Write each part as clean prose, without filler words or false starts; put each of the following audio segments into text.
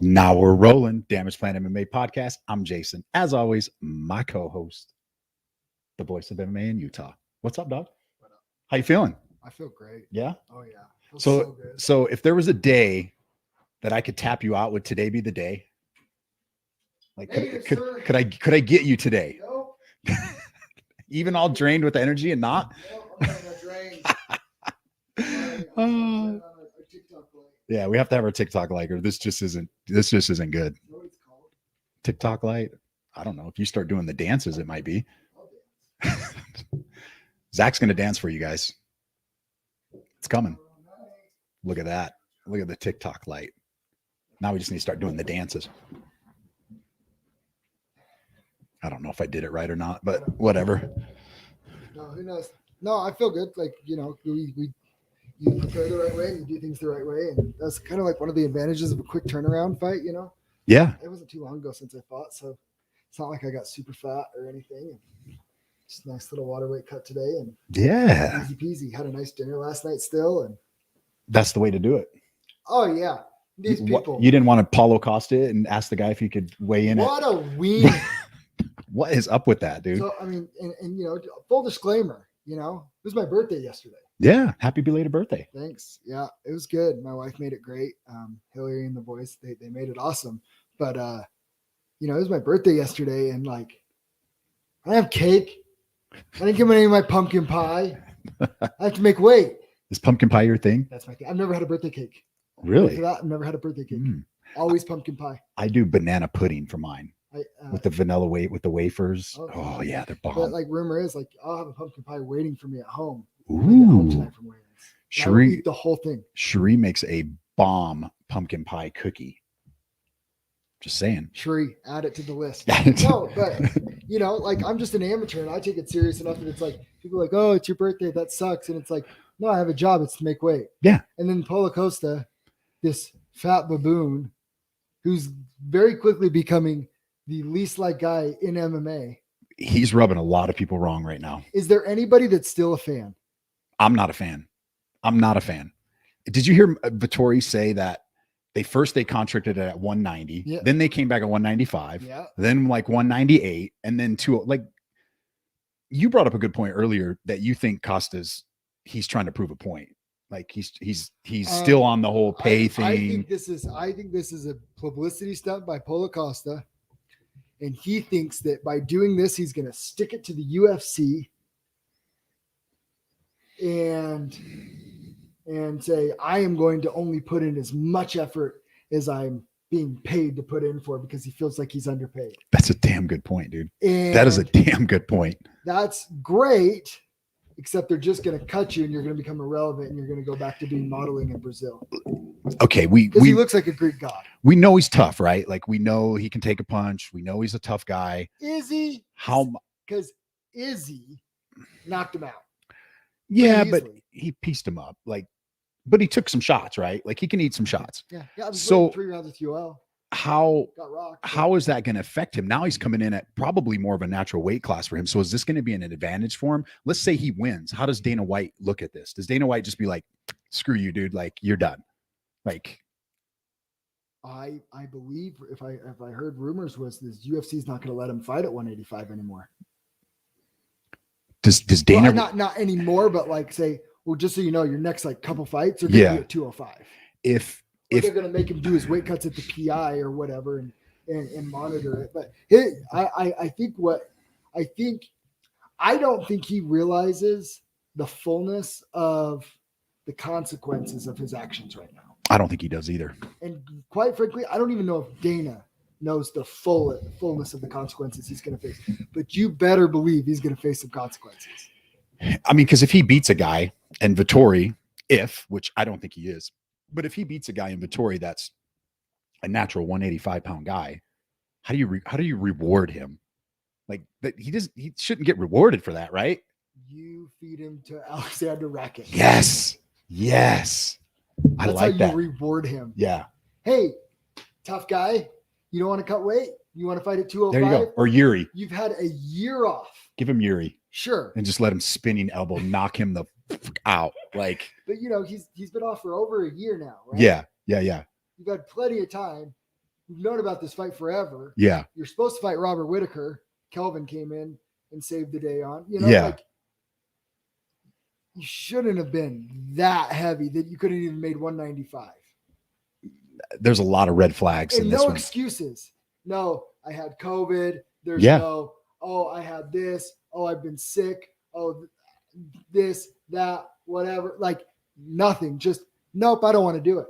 Now we're rolling. Damage Plan MMA podcast. I'm Jason. As always, my co-host, the voice of MMA in Utah. What's up, dog? What up? How you feeling? I feel great. Yeah? Oh yeah. Feels So good. so if there was a day that I could tap you out, would today be the day? Like could I get you today? Nope. Even all drained with energy and not? Nope, I'm not drained. Yeah, we have to have our TikTok like, or this just isn't good. You know what it's called? TikTok light. I don't know. If you start doing the dances, it might be. I'll dance. Zack's gonna dance for you guys. It's coming. Oh, nice. Look at that. Look at the TikTok light. Now we just need to start doing the dances. I don't know if I did it right or not, but whatever. No, who knows? No, I feel good. Like, you know, you prepare the right way and you do things the right way. And that's kind of like one of the advantages of a quick turnaround fight, you know? Yeah. It wasn't too long ago since I fought, so it's not like I got super fat or anything. Just a nice little water weight cut today and Yeah. easy peasy. Had a nice dinner last night still. And That's the way to do it. oh yeah. These people. You didn't want to Paulo Costa it and ask the guy if he could weigh in. What a ween. What is up with that, dude? So I mean, and you know, full disclaimer, you know, it was my birthday yesterday. Yeah. Happy belated birthday. Thanks. Yeah, it was good. My wife made it great. Hillary and the boys, they made it awesome. But you know, it was my birthday yesterday, and like I don't have cake. I didn't give any of my pumpkin pie. I have to make weight. Is pumpkin pie your thing? That's my thing. I've never had a birthday cake. Really? For that, I've never had a birthday cake. Mm. Always pumpkin pie. I do banana pudding for mine with the vanilla with the wafers. Oh yeah, they're bomb. But like rumor is, like I'll have a pumpkin pie waiting for me at home. I get home Ooh. tonight from weigh-ins. I will eat the whole thing. Cherie makes a bomb pumpkin pie cookie. Just saying. Cherie, add it to the list. No, but you know, like I'm just an amateur and I take it serious enough that it's like people are like, oh, it's your birthday, that sucks. And it's like, no, I have a job, it's to make weight. Yeah. And then Paulo Costa, this fat baboon, who's very quickly becoming the least liked guy in MMA. He's rubbing a lot of people wrong right now. Is there anybody that's still a fan? I'm not a fan. I'm not a fan. Did you hear Vettori say that they contracted it at 190, Yeah. then they came back at 195, Yeah. then like 198, and then like you brought up a good point earlier that you think he's trying to prove a point. Like he's still on the whole pay thing. I think this is a publicity stunt by Paulo Costa, and he thinks that by doing this, he's going to stick it to the UFC and say, I am going to only put in as much effort as I'm being paid to put in for, because he feels like he's underpaid. That's a damn good point, dude. And that is a damn good point. That's great, except they're just going to cut you and you're going to become irrelevant and you're going to go back to doing modeling in Brazil. Okay, because he looks like a Greek god. We know he's tough, right? Like we know he can take a punch. We know he's a tough guy. Is he? Because Izzy knocked him out. Yeah, but he pieced him up. But he took some shots, right? Like he can eat some shots. Yeah. I was so 3 rounds with UL. How rocked, is that going to affect him? Now he's coming in at probably more of a natural weight class for him. So is this going to be an advantage for him? Let's say he wins. How does Dana White look at this? Does Dana White just be like, screw you, dude? Like you're done. Like I believe if I heard rumors was this UFC is not going to let him fight at 185 anymore. Does Dana not anymore, but like say, well, just so you know, your next like couple fights are going to be at 205. If they're going to make him do his weight cuts at the PI or whatever and monitor it. But I don't think he realizes the fullness of the consequences of his actions right now. I don't think he does either. And quite frankly, I don't even know if Dana knows the fullness of the consequences he's going to face. But you better believe he's going to face some consequences. I mean, because if he beats a guy and Vettori, which I don't think he is, but if he beats a guy in Vettori that's a natural 185-pound guy, how do you reward him? Like that he shouldn't get rewarded for that, right? You feed him to Alexander Rakic. Yes. That's like how that. You reward him. Yeah. Hey, tough guy. You don't want to cut weight? You want to fight at 205? There you go. Or Yuri. You've had a year off. Give him Yuri. Sure. And just let him spinning elbow, knock him the fuck out. Like, but you know, he's been off for over a year now, right? Yeah. You've had plenty of time we've known about this fight forever. Yeah. You're supposed to fight Robert Whitaker. Kelvin came in and saved the day on. Yeah. Like you shouldn't have been that heavy that you couldn't even made 195. There's a lot of red flags And in this no one. excuses. No, I had COVID. There's Yeah. no, oh, I had this. Oh, I've been sick. Oh, this, that, whatever. Like nothing. Just, nope, I don't want to do it.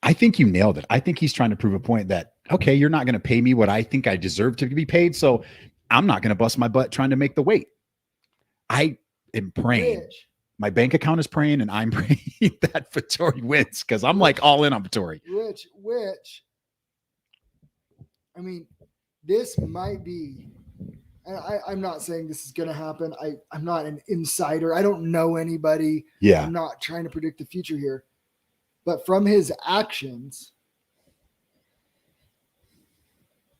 I think you nailed it. I think he's trying to prove a point that, okay, you're not going to pay me what I think I deserve to be paid. So I'm not going to bust my butt trying to make the weight. I am praying. Rich, My bank account is praying, and I'm praying that Vettori wins because I'm like all in on Vettori. which, I mean, this might be, and I'm not saying this is going to happen. I'm not an insider. I don't know anybody. Yeah. I'm not trying to predict the future here. But from his actions,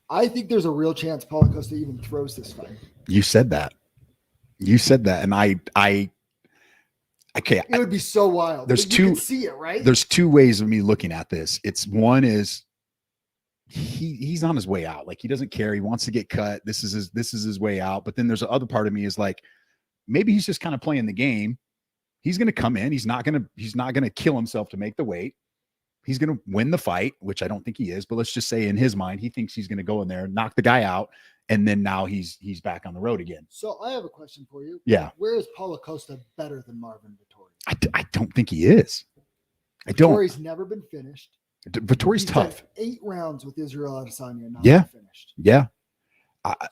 I think there's a real chance Paulo Costa even throws this fight. You said that. And I okay. It would be so wild. There's You two. can see it, right? There's two ways of me looking at this. It's one is he's on his way out. Like he doesn't care. He wants to get cut. This is his way out. But then there's the other part of me is like, maybe he's just kind of playing the game. He's going to come in. He's not going to kill himself to make the weight. He's going to win the fight, which I don't think he is, but let's just say in his mind, he thinks he's going to go in there, knock the guy out. And then now he's back on the road again. So I have a question for you. Yeah. Where is Paulo Costa better than Marvin Vettori? I don't think he is. I don't. Vettori's never been finished. Vittori's He's tough. had 8 rounds with Israel Adesanya, not Yeah. finished. Yeah.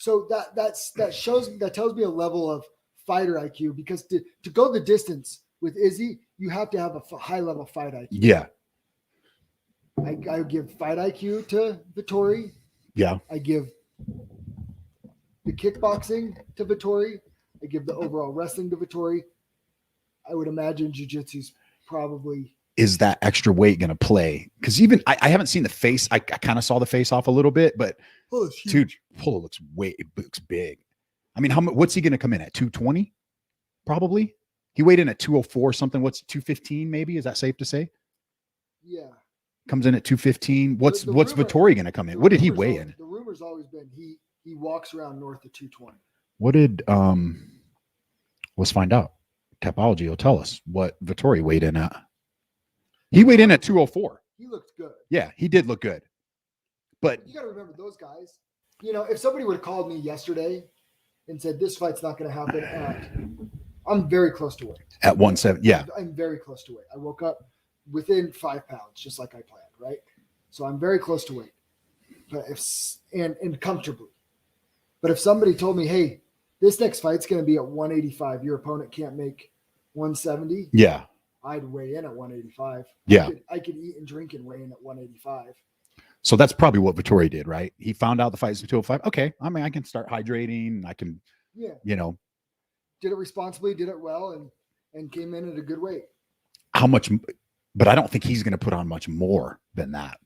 So that tells me a level of fighter IQ, because to go the distance with Izzy, you have to have a high level fight IQ. Yeah. I give fight IQ to Vettori. Yeah. I give the kickboxing to Vettori. I give the overall wrestling to Vettori. I would imagine jiu-jitsu's probably. Is that extra weight going to play? Because even I haven't seen the face. I kind of saw the face off a little bit, but dude, Polo looks big. I mean, what's he going to come in at? 220? Probably. He weighed in at 204 something. What's 215 maybe? Is that safe to say? Yeah. Comes in at 215. What's rumor, Vettori going to come in? What did he weigh in? The rumor's always been he walks around north of 220. What did let's find out. Tapology will tell us what Vettori weighed in at. He weighed in at 204. He looked good. Yeah, he did look good. But you got to remember those guys. If somebody would have called me yesterday and said this fight's not going to happen I'm very close to weight. At 170, yeah. I'm very close to weight. I woke up within 5 pounds, just like I planned, right? So I'm very close to weight. But and comfortably. But if somebody told me, hey, this next fight's going to be at 185, your opponent can't make 170. Yeah. I'd weigh in at 185. Yeah. I could eat and drink and weigh in at 185. So that's probably what Vettori did, right? He found out the fight was 205. Okay. I mean, I can start hydrating. I can, did it responsibly, did it well, and came in at a good weight. How much, but I don't think he's going to put on much more than that.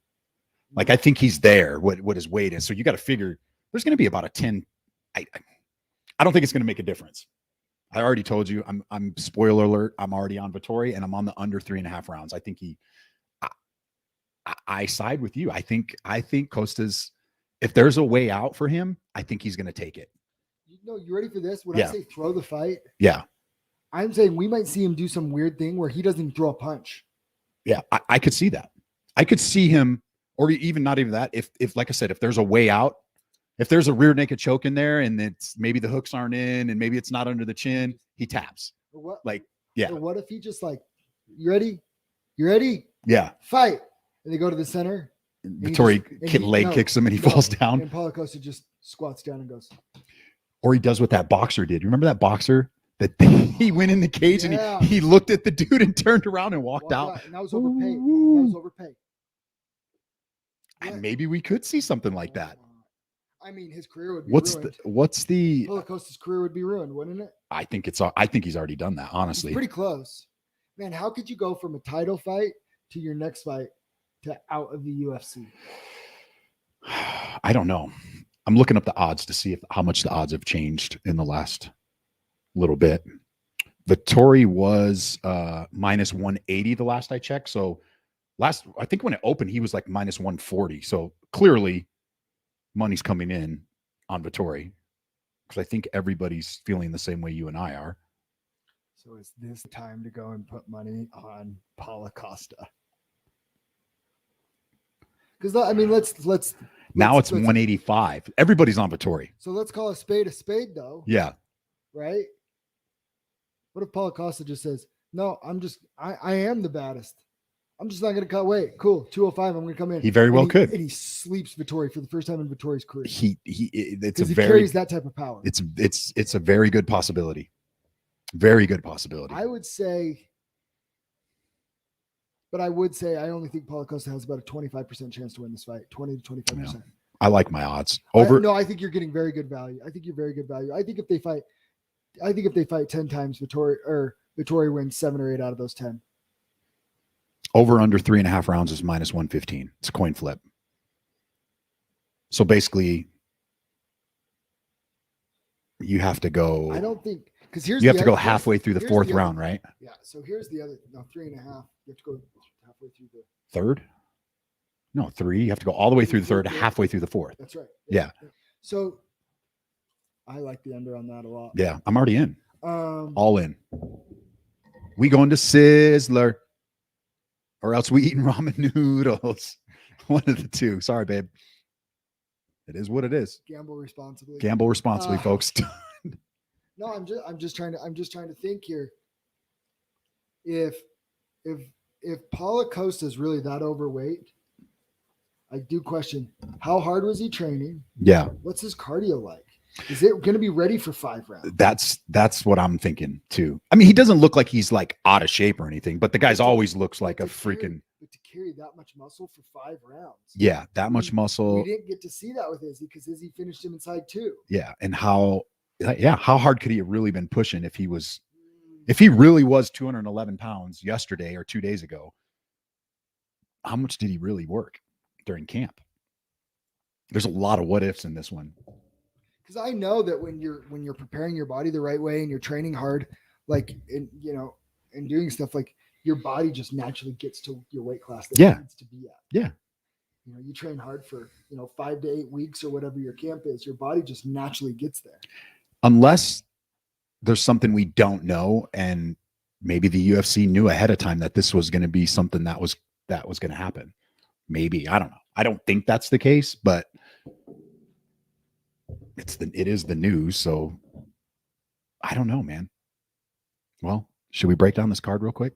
Like, I think he's there, what his weight is. So you got to figure there's going to be about a 10. I don't think it's going to make a difference. I already told you, I'm spoiler alert. I'm already on Vettori and I'm on the under 3.5 rounds. I think I side with you. I think Costa's, if there's a way out for him, I think he's going to take it. You ready for this? When I say throw the fight, yeah, I'm saying we might see him do some weird thing where he doesn't even throw a punch. Yeah, I could see that. I could see him, or even not even that. If like I said, if there's a way out, if there's a rear naked choke in there and it's maybe the hooks aren't in and maybe it's not under the chin, he taps. Or what? Like, yeah. Or what if he just like, you ready? You ready? Yeah. Fight. And they go to the center. Vettori leg kicks him and he falls down. And Paulo Costa just squats down and goes. Or he does what that boxer did. You remember that boxer that he went in the cage and he looked at the dude and turned around and walked out. And that was overpaid. That was overpaid. And maybe we could see something like that. I mean, his career would be ruined. What's the Paulo Costa's career would be ruined, wouldn't it? I think he's already done that, honestly. It's pretty close. Man, how could you go from a title fight to your next fight to out of the UFC? I don't know. I'm looking up the odds to see how much the odds have changed in the last little bit. Vettori was minus 180 the last I checked. So I think when it opened, he was like minus 140. So clearly money's coming in on Vettori because I think everybody's feeling the same way you and I are. So is this time to go and put money on Paulo Costa? Because I mean, let's now it's 185. Everybody's on Vettori. So let's call a spade, though. Yeah. Right. What if Paulo Costa just says, "No, I am the baddest. I'm just not going to cut weight. Cool, 205. I'm going to come in." He very well could. And he sleeps Vettori for the first time in Vettori's career. He carries that type of power. It's a very good possibility. Very good possibility. I would say I only think Paulo Costa has about a 25% chance to win this fight. 20 to 25%. Yeah. I like my odds. I think you're getting very good value. I think if they fight 10 times, Vettori wins 7 or 8 out of those 10. Over under 3.5 rounds is minus 115. It's a coin flip. So basically, you have to go. I don't think because you have to go halfway through the fourth round, right? Yeah. So here's the other. No, 3.5. You have to go halfway through the third. No, 3. You have to go all the way through the third, halfway through the fourth. That's right. Yeah. So I like the under on that a lot. Yeah, I'm already in. All in. We going to Sizzler. Or else we eating ramen noodles. One of the two. Sorry, babe. It is what it is. Gamble responsibly. Gamble responsibly, folks. No, I'm just trying to think here. If Paulo Costa is really that overweight, I do question how hard was he training? Yeah. What's his cardio like? Is it going to be ready for 5 rounds? That's what I'm thinking too. I mean, he doesn't look like he's like out of shape or anything, but the guy's always looks like a freaking. But to carry that much muscle for 5 rounds. Yeah, that much muscle. We didn't get to see that with Izzy because Izzy finished him inside 2. Yeah, and how hard could he have really been pushing if he really was 211 pounds yesterday or 2 days ago? How much did he really work during camp? There's a lot of what ifs in this one. Because I know that when you're preparing your body the right way and you're training hard, like and doing stuff, like your body just naturally gets to your weight class that it needs to be at. Yeah. You train hard for 5 to 8 weeks or whatever your camp is. Your body just naturally gets there. Unless there's something we don't know, and maybe the UFC knew ahead of time that this was going to be something that was going to happen. Maybe, I don't know. I don't think that's the case, but it is the news, so I don't know, man. Well, should we break down this card real quick?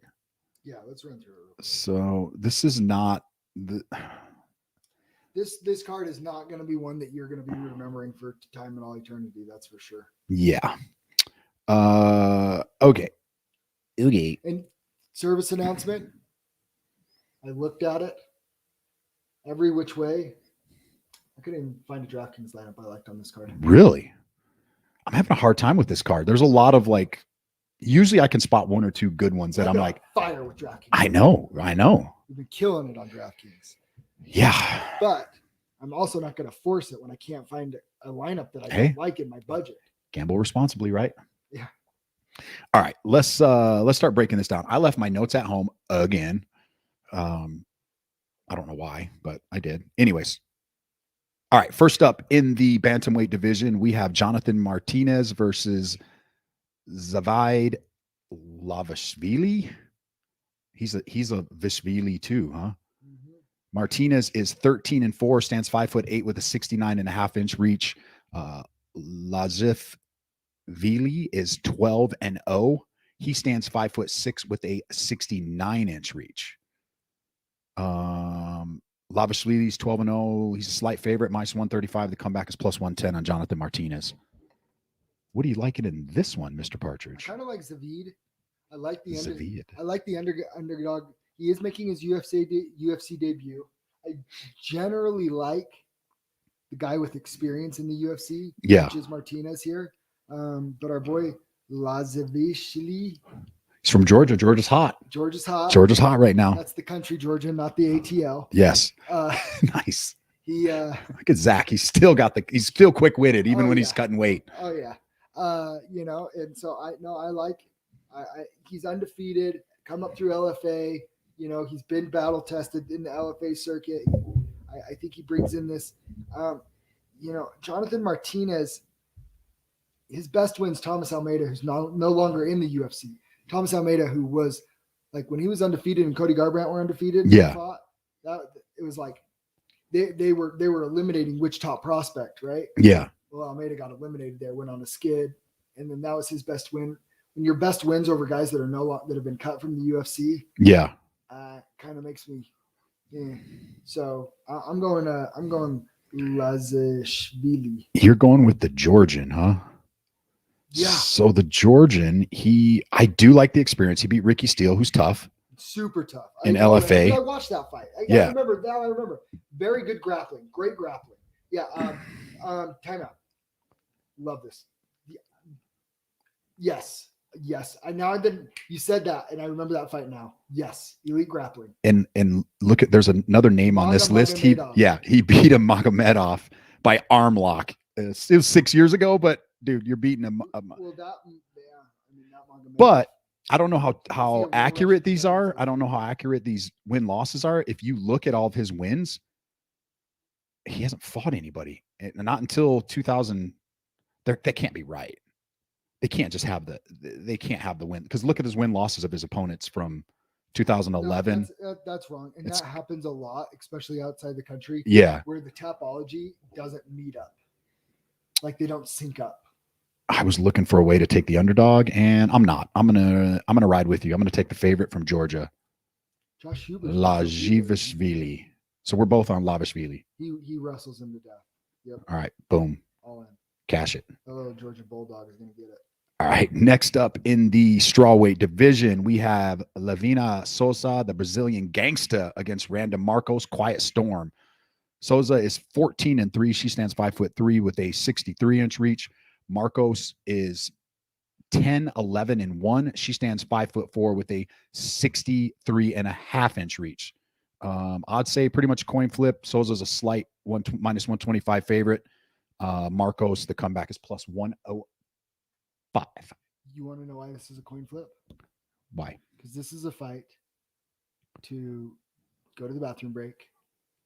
Yeah, let's run through it. So this is not the. This card is not going to be one that you're going to be remembering for time and all eternity. That's for sure. Yeah. Okay. And service announcement. I looked at it every which way. I couldn't even find a DraftKings lineup I liked on this card. Really? I'm having a hard time with this card. There's a lot of like. Usually I can spot 1 or 2 good ones that I'm like. Fire with DraftKings. I know. You've been killing it on DraftKings. Yeah. But I'm also not going to force it when I can't find a lineup that I don't like in my budget. Gamble responsibly, right? Yeah. All right. Let's start breaking this down. I left my notes at home again. I don't know why, but I did. Anyways. All right. First up in the bantamweight division, we have Jonathan Martinez versus Zavad Lavashvili. He's a Vishvili too, huh? Martinez is 13-4, stands 5'8" with a 69.5-inch reach. Lazif Vili is 12-0. He stands 5'6" with a 69-inch reach. Lavashvili's 12-0. He's a slight favorite, minus 135. The comeback is plus 110 on Jonathan Martinez. What do you like it in this one, Mr. Partridge? I kind of like Zavad. I like the Zavad. I like the underdog. He is making his UFC debut. I generally like the guy with experience in the UFC, which is Martinez here. But our boy Lazavishvili. He's from Georgia. Georgia's hot. Georgia's hot right now. That's the country, Georgia, not the ATL. Yes. Nice. Look at Zack. He's still quick-witted, even when he's cutting weight. Oh yeah. And so I like he's undefeated, come up through LFA. He's been battle tested in the LFA circuit. I think he brings in this, Jonathan Martinez, his best wins Thomas Almeida, who's no longer in the UFC. Thomas Almeida, who was like when he was undefeated and Cody Garbrandt were undefeated. Yeah. It was like they were eliminating which top prospect, right? Yeah. Well, Almeida got eliminated there, went on a skid, and then that was his best win. When your best wins over guys that are that have been cut from the UFC, yeah, kind of makes me. Yeah. So I'm going Lazishvili. You're going with the Georgian, huh? Yeah. So the Georgian, I do like the experience. He beat Ricky Steele, who's tough. Super tough. In LFA. I watched that fight. I remember. Very good grappling. Great grappling. Yeah. Timeout. Love this. Yes. You said that, and I remember that fight now. Yes. Elite grappling. And look there's another name on this list. He beat him Magomedov by arm lock. It was 6 years ago, but dude, you're beating him. But I don't know how accurate these are. I don't know how accurate these win-losses are. If you look at all of his wins, he hasn't fought anybody. And not until 2000. That can't be right. They can't just have they can't have the win. Because look at his win-losses of his opponents from 2011. No, that's wrong. And that happens a lot, especially outside the country. Yeah. Where the topology doesn't meet up. Like they don't sync up. I was looking for a way to take the underdog, and I'm not. I'm gonna ride with you. I'm gonna take the favorite from Georgia, Josh Hubert, Lazishvili. So we're both on Lavishvili. He wrestles him to death. Yep. All right, boom. All in. Cash it. Oh, Georgia Bulldog is gonna get it. All right. Next up in the strawweight division, we have Lavina Sosa, the Brazilian Gangsta, against Randa Marcos, Quiet Storm. Sosa is 14-3. She stands 5'3" with a 63-inch reach. Marcos is 10-11-1. She stands 5'4" with a 63.5-inch reach. I'd say pretty much coin flip. Sosa's a slight minus 125 favorite. Marcos, the comeback is plus 105. You want to know why this is a coin flip? Why? Because this is a fight to go to the bathroom break,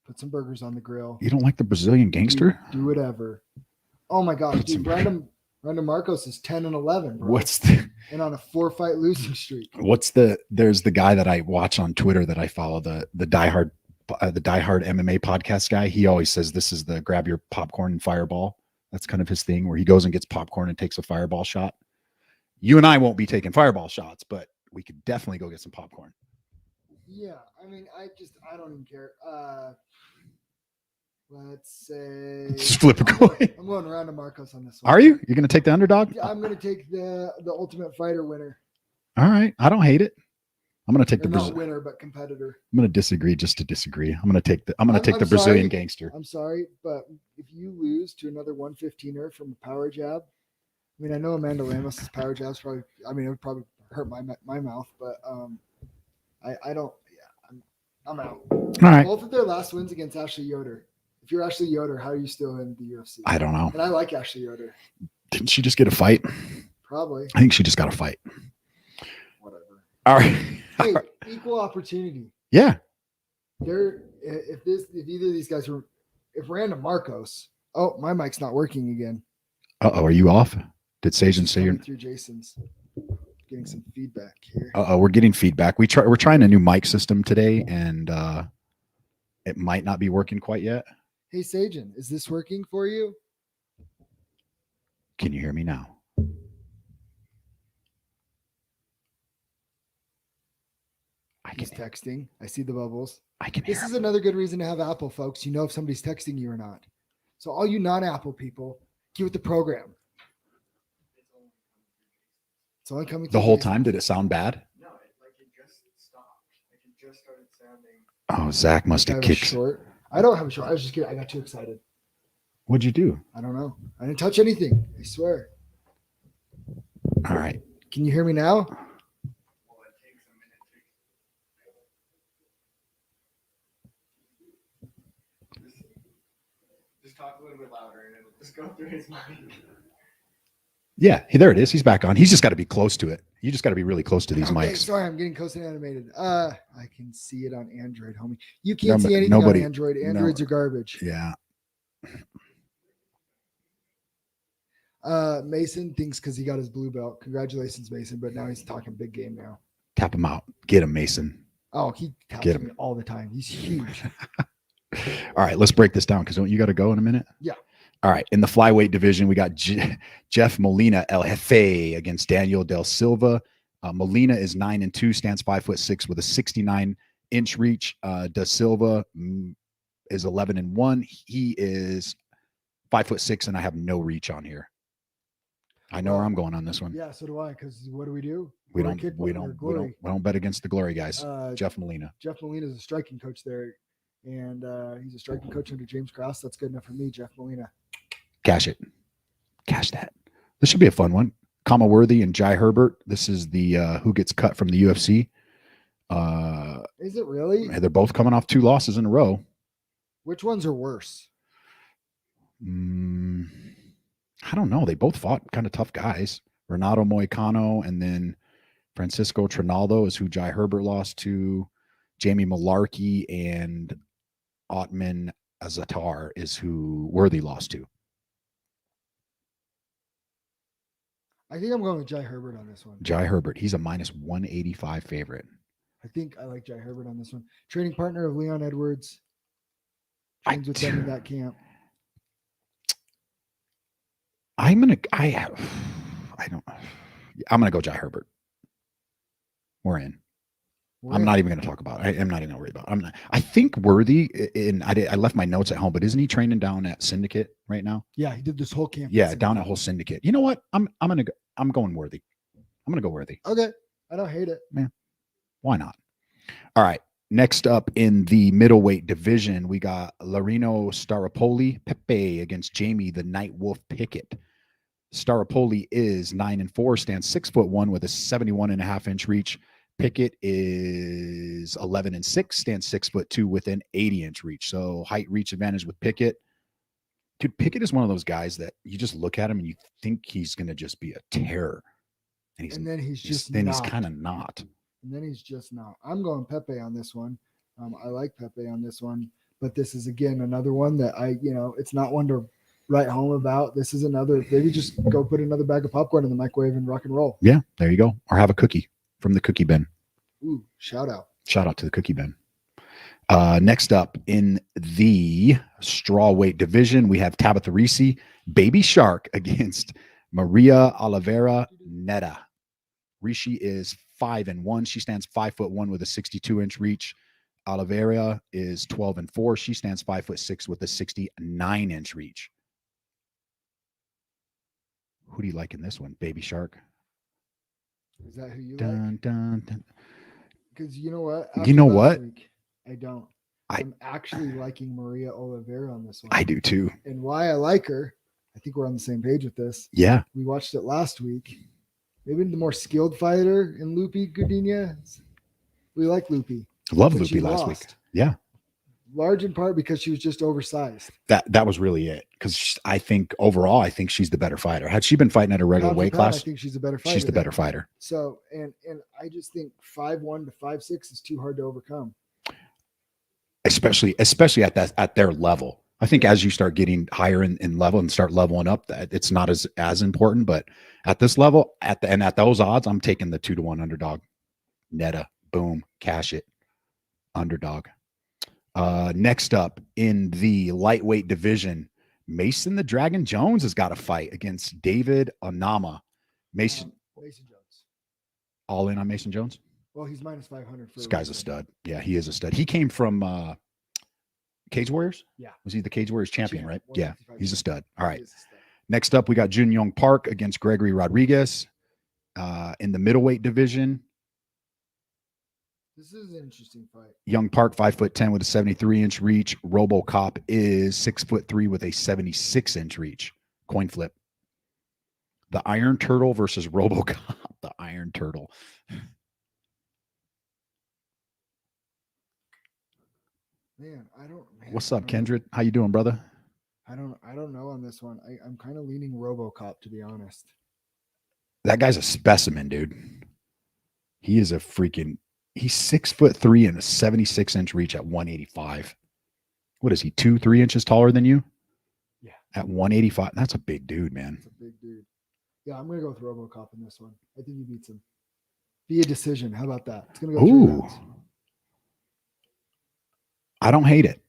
put some burgers on the grill. You don't like the Brazilian Gangster? Do whatever. Oh my gosh, dude! Randa Marcos is 10-11. Bro. And on a 4-fight losing streak. There's the guy that I watch on Twitter that I follow, the diehard MMA podcast guy. He always says this is the grab your popcorn and fireball. That's kind of his thing, where he goes and gets popcorn and takes a fireball shot. You and I won't be taking fireball shots, but we could definitely go get some popcorn. Yeah, I mean, I don't even care. Let's say just flip a coin. I'm going Randa Marcos on this one. Are you? You're going to take the underdog? Yeah, I'm going to take the Ultimate Fighter winner. All right, I don't hate it. I'm going to take not winner, but competitor. I'm going to disagree just to disagree. I'm going to take the Brazilian Gangster. I'm sorry, but if you lose to another 115er from a power jab, I mean, I know Amanda Lemos' power jabs probably. I mean, it would probably hurt my mouth, but I don't. Yeah, I'm out. All right. Both of their last wins against Ashley Yoder. If you're Ashley Yoder, how are you still in the UFC? I don't know. And I like Ashley Yoder. Didn't she just get a fight? Probably. I think she just got a fight. Whatever. All right. Hey, equal opportunity. Yeah. If either of these guys were, if Randa Marcos. Oh, my mic's not working again. Are you off? Did Sajan say you're through Jason's? Getting some feedback here. We're getting feedback. We're trying a new mic system today, and it might not be working quite yet. Hey, Sajan, is this working for you? Can you hear me now? He's texting. I see the bubbles. I can. This is another good reason to have Apple, folks. You know if somebody's texting you or not. So all you non-Apple people, get with the program. It's only coming the whole time. Did it sound bad? No, it just stopped. It just started sounding. Oh, Zack must have kicked. Short. I don't have a short. I was just kidding. I got too excited. What'd you do? I don't know. I didn't touch anything. I swear. All right. Can you hear me now? Just talk a little bit louder and it'll just go through his mind. Yeah, there it is. He's back on. He's just got to be close to it. You just got to be really close to these Okay, mics. sorry, I'm getting Costa animated. I can see it on Android, homie. You can't see anything nobody- on Android. Androids are garbage. Yeah. Mason thinks because he got his blue belt. Congratulations, Mason. But now he's talking big game now. Tap him out. Get him, Mason. Oh, he taps Get him. me all the time. He's huge. All right, let's break this down because don't you got to go in a minute? Yeah. All right. In the flyweight division, we got Jeff Molina, El Jefe, against Daniel Del Silva. Molina is 9-2, stands 5'6" with a 69-inch reach. De Silva is 11-1. He is 5'6", and I have no reach on here. I know where I'm going on this one. Yeah, so do I. Because what do? We Glory don't bet against the glory guys. Jeff Molina. Jeff Molina is a striking coach there, and he's a striking coach under James Krause. That's good enough for me, Jeff Molina. Cash it. Cash that. This should be a fun one. Kama Worthy and Jai Herbert. This is the who gets cut from the UFC. Is it really? They're both coming off 2 losses in a row. Which ones are worse? I don't know. They both fought kind of tough guys. Renato Moicano and then Francisco Trinaldo is who Jai Herbert lost to. Jamie Malarkey and Otman Azatar is who Worthy lost to. I think I'm going with Jai Herbert on this one. Jai Herbert. He's a -185 favorite. I think I like Jai Herbert on this one. Training partner of Leon Edwards. Trains with them in that camp. I'm gonna go Jai Herbert. We're in. I'm not even going to talk about it. I'm not even going to worry about it. I think Worthy, I left my notes at home, but isn't he training down at Syndicate right now? Yeah, he did this whole camp. Yeah, down at whole Syndicate. You know what? I'm going Worthy. I'm going to go Worthy. Okay. I don't hate it. Man, why not? All right. Next up in the middleweight division, we got Larino Staropoli Pepe against Jamie the Night Wolf Pickett. Staropoli is 9-4, stands 6'1" with a 71.5-inch reach. Pickett is 11-6, stands 6'2" with an 80-inch reach. So height reach advantage with Pickett. Dude, Pickett is one of those guys that you just look at him and you think he's going to just be a terror. And then he's kind of not. And then he's just not. I'm going Pepe on this one. I like Pepe on this one, but this is again another one that it's not one to write home about. This is another. Maybe just go put another bag of popcorn in the microwave and rock and roll. Yeah, there you go. Or have a cookie from the cookie bin. Ooh, shout out to the cookie bin. Next up in the strawweight division, we have Tabitha Reese, Baby Shark against Maria Oliveira Netta. Rishi is 5-1. She stands 5'1" with a 62-inch reach. Oliveira is 12-4. She stands 5'6" with a 69-inch reach. Who do you like in this one? Baby Shark. Is that who you like? Because you know what? You know what? Week, I don't. I'm actually liking Maria Oliveira on this one. I do too. And why I like her, I think we're on the same page with this. Yeah. We watched it last week. Maybe the more skilled fighter in Lupi Gudinha. We like Lupi. Love Lupi last week. Yeah. Large in part because she was just oversized. That was really it. Because I think overall, she's the better fighter. Had she been fighting at a regular weight class, I think she's a better fighter. She's the better fighter. So, and I just think 5'1" to 5'6" is too hard to overcome. Especially at their level. I think as you start getting higher in level and start leveling up, that it's not as important. But at this level, at those odds, I'm taking the 2-1 underdog. Netta, boom, cash it, underdog. Next up in the lightweight division, Mason the Dragon Jones has got a fight against David Onama. Mason Jones. All in on Mason Jones? Well, he's -500. This guy's a stud. Yeah, he is a stud. He came from Cage Warriors? Yeah. Was he the Cage Warriors champion, right? Yeah, he's a stud. All right. Stud. Next up, we got Jun Young Park against Gregory Rodriguez. In the middleweight division, this is an interesting fight. Young Park, 5'10" with a 73-inch reach. RoboCop is 6'3" with a 76-inch reach. Coin flip. The Iron Turtle versus RoboCop. The Iron Turtle. Man, What's up, Kendrick? How you doing, brother? I don't know on this one. I'm kind of leaning RoboCop, to be honest. That guy's a specimen, dude. He is a freaking. He's 6'3" and a 76-inch reach at 185. What is he? 2-3 inches taller than you? Yeah. At 185. That's a big dude, man. That's a big dude. Yeah, I'm gonna go with RoboCop in this one. I think he beats him. Be a decision. How about that? It's gonna go 3 Ooh. rounds. I don't hate it.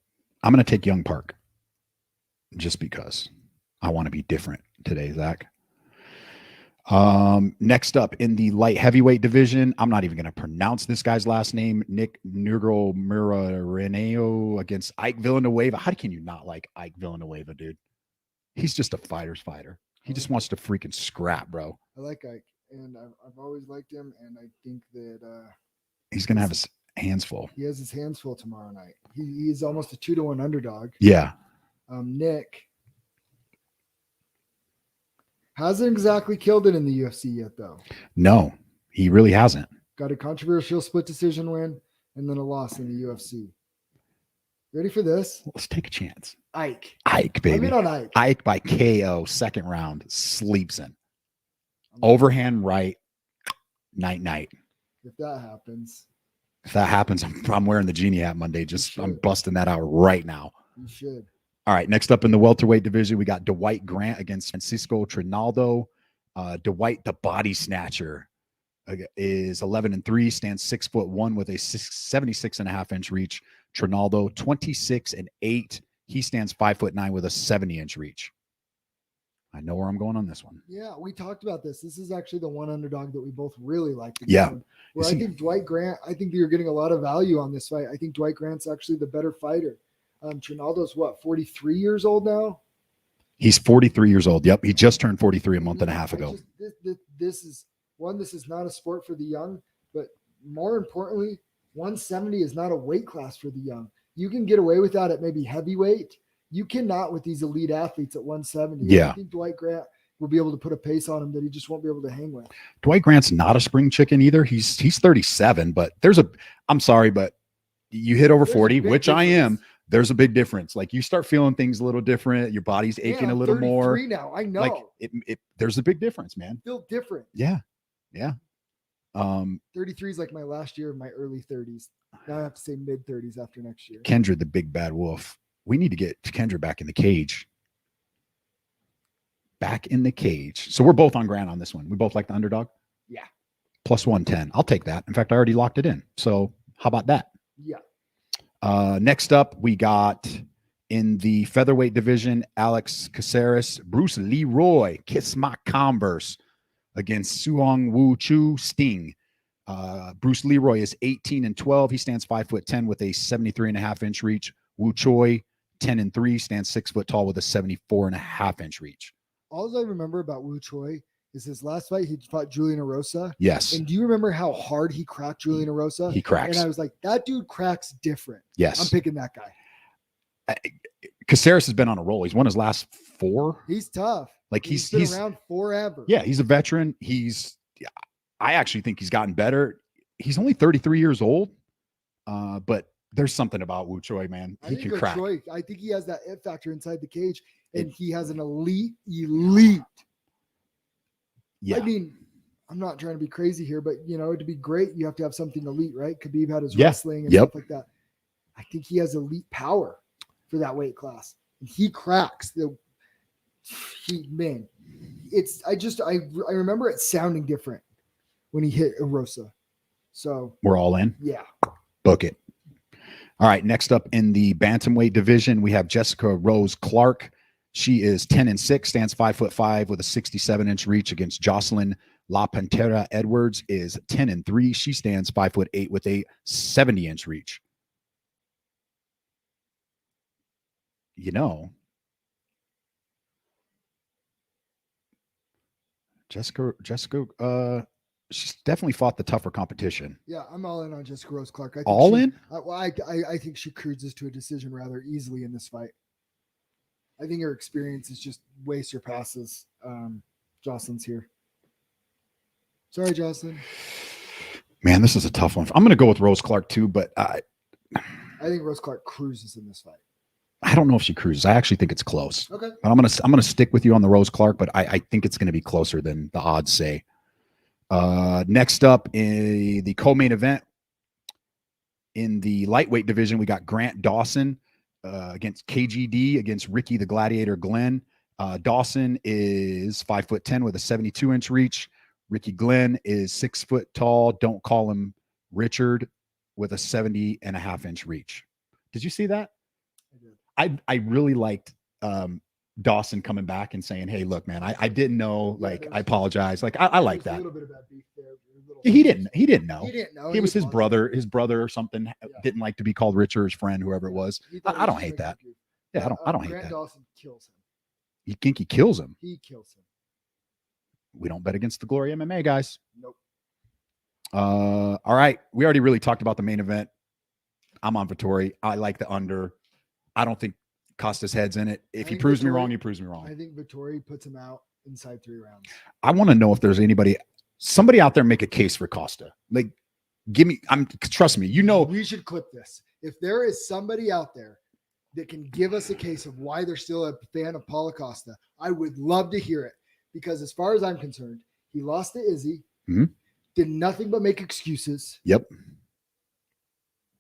I'm going to take Young Park just because I want to be different today, Zach. Next up in the light heavyweight division, I'm not even going to pronounce this guy's last name, Nick Nurgo Mirareneo against Ike Villanueva. How can you not like Ike Villanueva, dude? He's just a fighter's fighter. He just wants to freaking scrap, bro. I like Ike, and I've always liked him, and I think that he's going to have his hands full. He has his hands full tomorrow night. He's almost a 2-1 underdog. Yeah. Nick hasn't exactly killed it in the UFC yet, though. No, he really hasn't. Got a controversial split decision win and then a loss in the UFC. Ready for this? Let's take a chance. Ike, baby. I'm in on Ike. Ike by KO, second round, sleeps in. Overhand right, night. If that happens. If that happens, I'm wearing the Genie hat Monday. I'm busting that out right now. You should. All right. Next up in the welterweight division, we got Dwight Grant against Francisco Trinaldo. Dwight, the body snatcher, is 11-3, stands 6'1" with a 76.5-inch reach. Trinaldo, 26-8. He stands 5'9" with a 70-inch reach. I know where I'm going on this one. Yeah, we talked about this. This is actually the one underdog that we both really liked. Yeah. Where I think Dwight Grant, I think you're getting a lot of value on this fight. I think Dwight Grant's actually the better fighter. Trinaldo's 43 years old now? He's 43 years old. Yep. He just turned 43 a month and a half ago. This is not a sport for the young, but more importantly, 170 is not a weight class for the young. You can get away with that at maybe heavyweight. You cannot with these elite athletes at 170. Yeah. I think Dwight Grant will be able to put a pace on him that he just won't be able to hang with. Dwight Grant's not a spring chicken either. He's 37, but I'm sorry, but you hit over 40, which I am. There's a big difference. Like you start feeling things a little different. Your body's aching a little more. Now, I know. Like there's a big difference, man. Feel different. Yeah. 33 is like my last year of my early 30s. Now I have to say mid 30s after next year. Kendra, the big bad wolf. We need to get Kendra back in the cage. Back in the cage. So we're both on Grant on this one. We both like the underdog? Yeah. Plus 110. I'll take that. In fact, I already locked it in. So how about that? Yeah. Next up, we got in the featherweight division, Alex Caceres, Bruce Leroy, Kiss My Converse against Suong Woo Chu Sting. Bruce Leroy is 18-12. He stands 5'10" with a 73.5-inch reach. Woo Choi, 10-3, stands 6 foot tall with a 74.5-inch reach. All I remember about Woo Choi is his last fight. He fought Julian Erosa. Yes. And do you remember how hard he cracked Julian Erosa? He cracks. And I was like, that dude cracks different. Yes. I'm picking that guy. Caceres has been on a roll. He's won his last 4. He's tough. Like he's been around forever. Yeah, he's a veteran. I actually think he's gotten better. He's only 33 years old, but there's something about Woo Choi, man. He can crack. I think he has that it factor inside the cage, and he has an elite. Yeah. I mean, I'm not trying to be crazy here, but to be great, you have to have something elite, right? Khabib had his wrestling and stuff like that. I think he has elite power for that weight class. And he cracks I remember it sounding different when he hit Erosa. So we're all in. Yeah. Book it. All right. Next up in the bantamweight division, we have Jessica Rose Clark. She is 10-6, stands 5'5" with a 67-inch reach against Jocelyn La Pantera Edwards is 10-3. She stands 5'8" with a 70-inch reach. Jessica, she's definitely fought the tougher competition. Yeah, I'm all in on Jessica Rose Clark. I think she cruises to a decision rather easily in this fight. I think her experience is just way surpasses Jocelyn's here. Sorry, Jocelyn. Man, this is a tough one. I'm going to go with Rose Clark too, but I think Rose Clark cruises in this fight. I don't know if she cruises. I actually think it's close. Okay. But I'm gonna stick with you on the Rose Clark, but I think it's going to be closer than the odds say. Next up in the co-main event in the lightweight division, we got Grant Dawson against KGD against Ricky the Gladiator Glenn. Dawson is 5'10" with a 72-inch reach. Ricky Glenn is 6 foot tall. Don't call him Richard, with a 70.5-inch reach. Did you see that? I did. I really liked Dawson coming back and saying, "Hey, look, man, I didn't know. Like, I apologize. Like, I like There's that." A little bit of bad beef there. He didn't know. He didn't know. He was his apologized. brother or something. Didn't like to be called Richard, his friend, whoever it was. He thought he I don't was hate making that. a goof. Yeah, I don't hate Grant that. Dawson kills him. You think he kills him? He kills him. We don't bet against the Glory MMA guys. Nope. All right. We already really talked about the main event. I'm on Vettori. I like the under. I don't think Costa's head's in it. If he proves me wrong, he proves me wrong. I think Vettori puts him out inside 3 rounds. I want to know if there's somebody out there make a case for Costa. Like, trust me, We should clip this. If there is somebody out there that can give us a case of why they're still a fan of Paulo Costa, I would love to hear it. Because as far as I'm concerned, he lost to Izzy, did nothing but make excuses. Yep.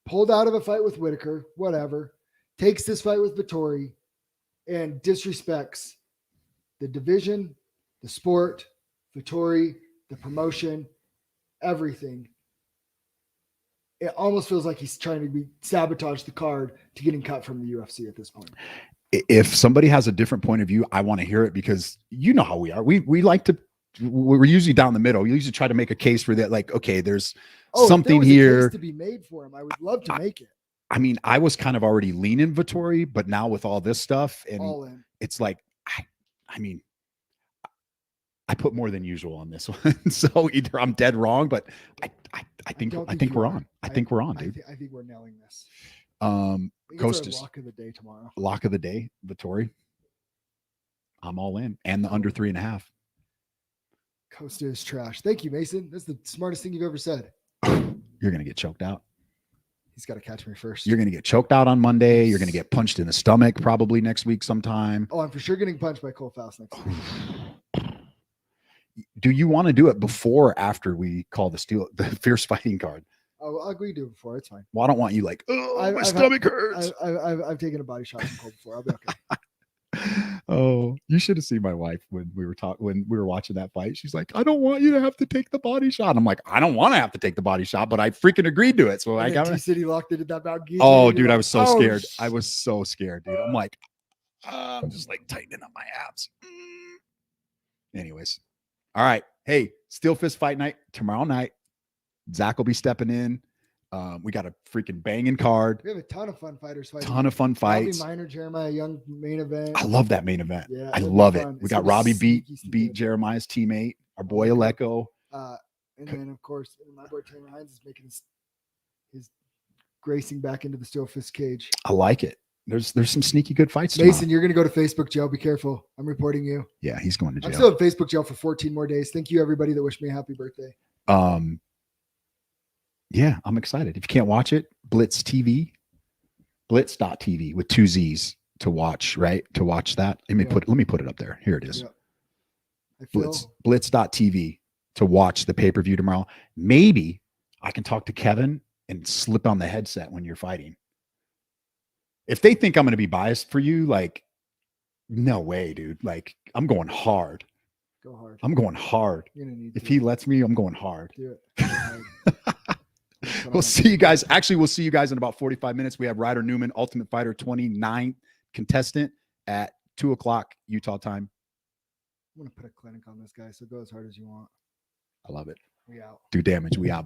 Pulled out of a fight with Whitaker, whatever. Takes this fight with Vettori and disrespects the division, the sport, Vettori, the promotion, everything. It almost feels like he's trying to sabotage the card to getting cut from the UFC at this point. If somebody has a different point of view, I want to hear it, because you know how we are. We like to, we're usually down the middle. We usually try to make a case for that. Like, okay, there's something if there was here a case to be made for him, I would love to make it. I mean, I was kind of already leaning Vettori, but now with all this stuff, and All in. it's like, I mean, I put more than usual on this one. So either I'm dead wrong, but I think we're on. I think we're on, dude. I think we're nailing this. Costa's lock of the day tomorrow. Lock of the day, Vettori. I'm all in, and the under 3.5. Costa is trash. Thank you, Mason. That's the smartest thing you've ever said. You're gonna get choked out. He's got to catch me first. You're gonna get choked out on Monday. You're gonna get punched in the stomach probably next week sometime. Oh, I'm for sure getting punched by Cole Faust next week. Do you want to do it before or after we call the fierce fighting card? Oh, I'll agree to it before. It's fine. Well, I don't want you like, my stomach hurts. I've taken a body shot from Cole before. I'll be okay. Oh, you should have seen my wife when we were watching that fight. She's like, I don't want you to have to take the body shot. And I'm like, I don't want to have to take the body shot, but I freaking agreed to it. So I got T-City locked into that about. Oh, dude, I was so scared. I was so scared, dude. I'm like, I'm just like tightening up my abs. Anyways. All right. Hey, Steel Fist Fight Night tomorrow night. Zack will be stepping in. We got a freaking banging card. We have a ton of fun fighters fighting. Ton of fun fights. Robbie Minor, Jeremiah Young main event. I love that main event. Yeah, I love it. fun. We got Robbie beat Jeremiah's teammate, our boy Aleko. And then of course my boy Taylor Hines is making his gracing back into the Steel Fist cage. I like it. There's some sneaky good fights. Mason, tomorrow. you're going to go to Facebook jail. Be careful. I'm reporting you. Yeah, he's going to jail. I'm still in Facebook jail for 14 more days. Thank you, everybody that wished me a happy birthday. Yeah, I'm excited. If you can't watch it, Blitz TV, blitz.tv with 2 Z's to watch, right? To watch that. Let me put it up there. Here it is. Yeah. Blitz.tv to watch the pay-per-view tomorrow. Maybe I can talk to Kevin and slip on the headset when you're fighting. If they think I'm going to be biased for you, like, no way, dude. Like, I'm going hard. Go hard. I'm going hard. You're gonna need if he lets me, I'm going hard. Do it. We'll see you guys. Actually, we'll see you guys in about 45 minutes. We have Ryder Newman, Ultimate Fighter 29 contestant at 2:00 Utah time. I'm going to put a clinic on this guy, so go as hard as you want. I love it. We out. Do damage. We out, baby.